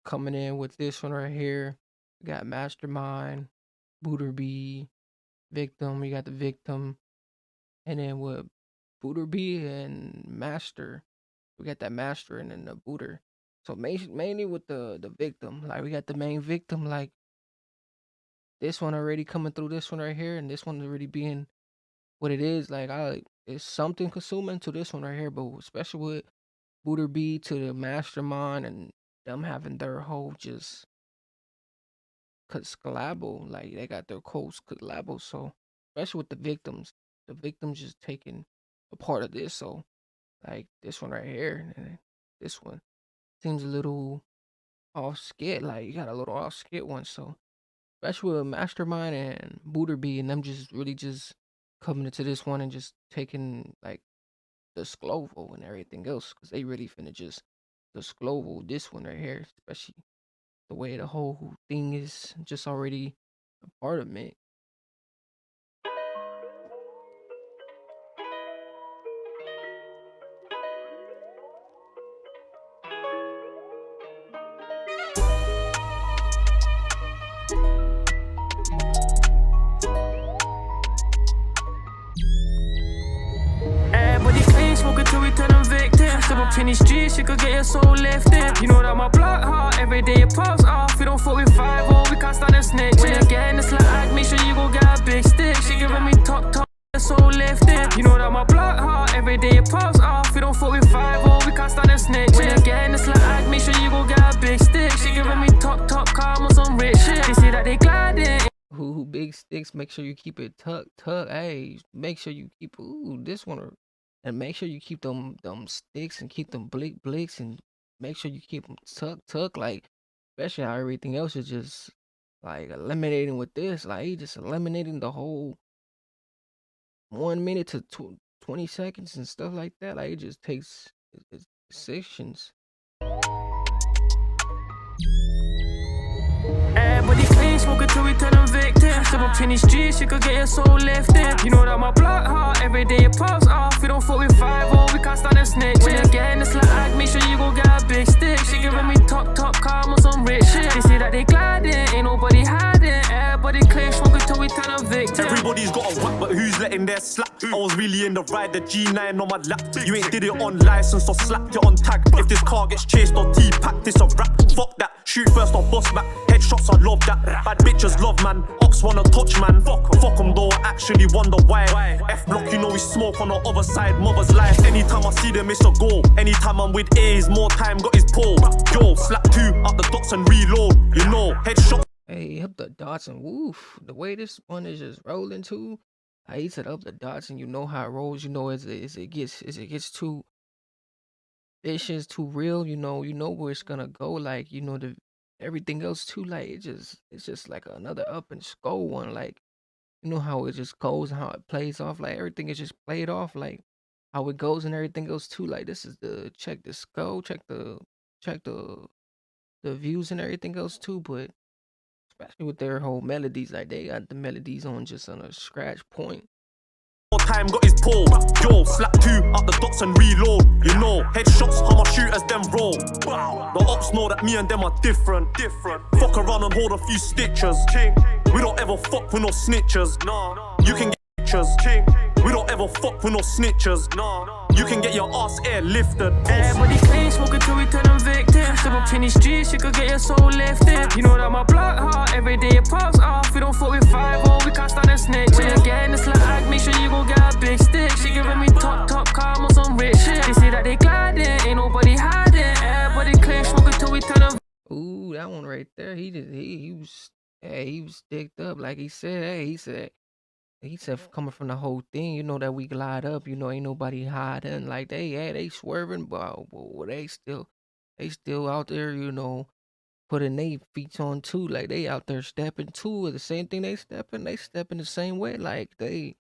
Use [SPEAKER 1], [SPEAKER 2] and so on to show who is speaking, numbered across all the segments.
[SPEAKER 1] coming in with this one right here. We got Mastermind, Booter B, Victim. We got the Victim, and then with Booter B and Master, we got that Master and then the Booter. So mainly with the Victim, like we got the main Victim, like this one already coming through this one right here, and this one already being what it is. Like it's something consuming to this one right here, but especially with Booter B to the Mastermind and them having their whole just collabo, like they got their codes collabo. So especially with the victims just taking a part of this. So like this one right here, and this one seems a little off skit. Like you got a little off skit one. So especially with Mastermind and Booter B and them just really just coming into this one and just taking like the Sclovo and everything else, because they really finna just the Sclovo this one right here, especially the way the whole thing is just already a part of me.
[SPEAKER 2] Everybody clean, smoking till we turn them victims. Step up in the streets, you could get your soul lifted. You know that my blood hot, every day it pops off. We don't fuck with 5-0, we can't stand a snitch. When you're getting this like, make sure you go get a big stick. She giving me top, soul lifted. You know that my blood hot, every day it pops off. We don't fuck with 5-0, we can't stand a snitch. When you're getting this like, make sure you go get a big stick. She giving me top, calm on some rich shit. They say that they gliding.
[SPEAKER 1] Who big sticks, make sure you keep it tuck. Hey, make sure you keep this one, and make sure you keep them sticks and keep them blicks, and make sure you keep them tuck. Like especially how everything else is just like eliminating with this. Like he just eliminating the whole 1 minute to 20 seconds and stuff like that. Like it just takes sections.
[SPEAKER 2] Everybody clean, smoking till we turn them victims. Step up in the streets, you could get your soul lifted. You know that my blood hot, every day it pops off. We don't fuck with 5-0, we can't stand a snitch. When you're getting this like, make sure you go get a big stick. She giving me top, calm on some rich shit. They say that they gliding, ain't nobody hiding. Everybody clean, smoking till we turn them victims.
[SPEAKER 3] Everybody's got a whack, but who's letting their slack? I was really in the ride, the G9 on my lap. You ain't did it on license or slapped it on tag. If this car gets chased or T-packed, this a rap. Fuck that, shoot first or bust back. Headshots, I love that. Bad bitches love man, ops wanna touch man. Fuck 'em though, I actually wonder why. F-block, you know we smoke on the other side, mother's life. Anytime I see them, it's a goal. Anytime I'm with A's, more time got his pole. Yo, slap 2 up the dots and reload. You know, headshot.
[SPEAKER 1] Hey, up the dots and woof. The way this one is just rolling too. I said up the dots and you know how it rolls. You know as it gets too vicious, too real. You know where it's gonna go. Like you know the everything else too. Like it's just like another up and skull one. Like you know how it just goes and how it plays off. Like everything is just played off. Like how it goes and everything else too. Like this is the check the skull, check the views and everything else too. But especially with their whole melodies, like they got the melodies on just on a scratch point.
[SPEAKER 3] More time got his pole. Yo, slap 2 up the dots and reload. You know, headshots, how my shooters them roll. The ops know that me and them are different. Fuck around and hold a few stitches. We don't ever fuck with no snitches. You can get pictures. We don't ever fuck with no snitches. You can get your ass air lifted.
[SPEAKER 2] Everybody clean, smoking till we turn them victims. Step up in the streets, you could get your soul lifted. You know that my blood hot, every day it pops off. We don't fuck with 5-0, we can't stand a snitch. When you're getting this like, make sure you go get a big stick. She giving me top, calm on some rich shit. They say that they gliding, ain't nobody hiding. Everybody clean, smoking till we turn them.
[SPEAKER 1] Ooh, that one right there. He was sticked up. Like he said, he said coming from the whole thing, you know that we glide up, you know, ain't nobody hiding. Like they swerving, but they still out there, you know, putting their feet on too. Like they out there stepping too. The same thing they stepping the same way. Like they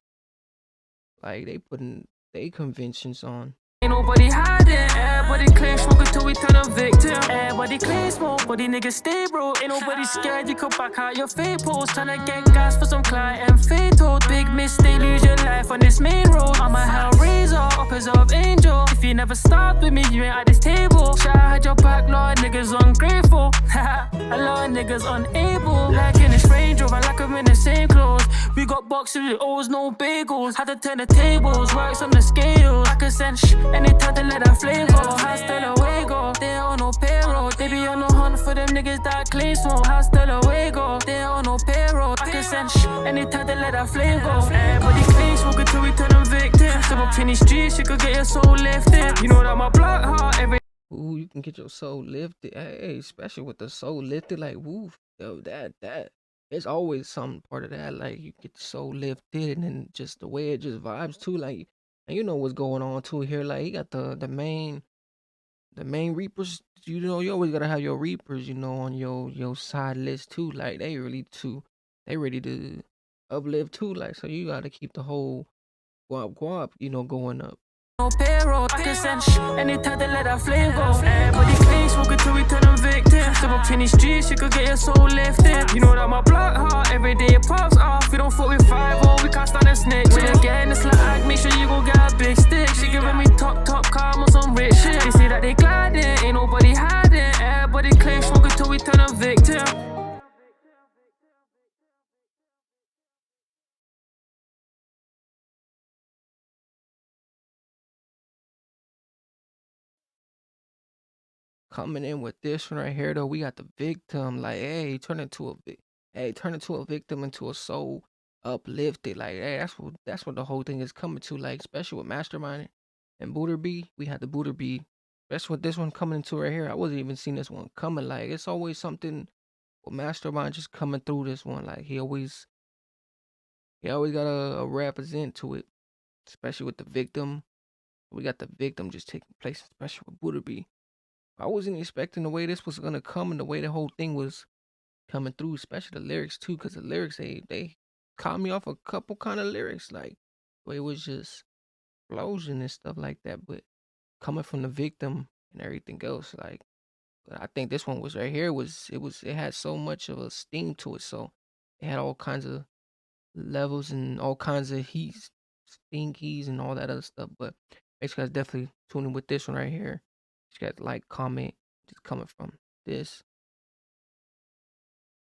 [SPEAKER 1] putting they conventions on.
[SPEAKER 2] Ain't nobody hiding, everybody clean, smoking till we turn a victim. Everybody clean, smoke, but these niggas stay broke. Ain't nobody scared, you could back out your fake post. Tryna get gas for some client and fatal. Big mistake, lose your life life on this main road. I'm a hellraiser, opposite of angel. If you never start with me, you ain't at this table. Should I had your back, Lord, niggas ungrateful. A lot of niggas unable. Like in this Range Rover, like I'm in the same clothes. We got boxes with O's, no bagels. Had to turn the tables, works on the scales. I can send anytime to let that flame go. Hasta luego, they on no payroll. They be on the hunt for them niggas that claim smoke. Hasta luego, they on no payroll. I can send anytime to let that flame go. Everybody claims smoke until we turn them victims. Step up in the streets, you could get your soul lifted. You know that my blood heart every.
[SPEAKER 1] Ooh, you can get your soul lifted. Hey, especially with the soul lifted, like woo, yo, that it's always some part of that. Like you get the soul lifted, and then just the way it just vibes too. Like, and you know what's going on too here. Like he got the main reapers. You know, you always gotta have your reapers. You know, on your side list too. Like they ready to uplift too. Like so, you gotta keep the whole guap, you know, going up.
[SPEAKER 2] No payroll, I can send anytime to let that flame go. Everybody claims smoke until we turn them victims. Step up in the streets, you could get your soul lifted. You know that my blood heart every day it pops off. We don't fuck with 5-0, we can't stand a snitch. When you're getting this like, make sure you go get a big stick. She giving me top calm on some rich shit. They say that they gliding, ain't nobody hiding. Everybody claims smoke until we turn them victim.
[SPEAKER 1] Coming in with this one right here though, we got the victim. Like, hey, turn into a victim into a soul uplifted. Like, hey, that's what the whole thing is coming to. Like, especially with Mastermind and Booter B, we had the Booter B. That's what this one coming into right here. I wasn't even seeing this one coming. Like, it's always something with Mastermind just coming through this one. Like, he always got a represent to it, especially with the victim. We got the victim just taking place, especially with Booter B. I wasn't expecting the way this was gonna come and the way the whole thing was coming through, especially the lyrics too, because the lyrics they caught me off a couple kind of lyrics, like the way it was just explosion and stuff like that. But coming from the victim and everything else, like but I think this one was right here it had so much of a steam to it, so it had all kinds of levels and all kinds of heats, stinkies and all that other stuff. But make sure you guys definitely tune in with this one right here. You guys like, comment, just coming from this.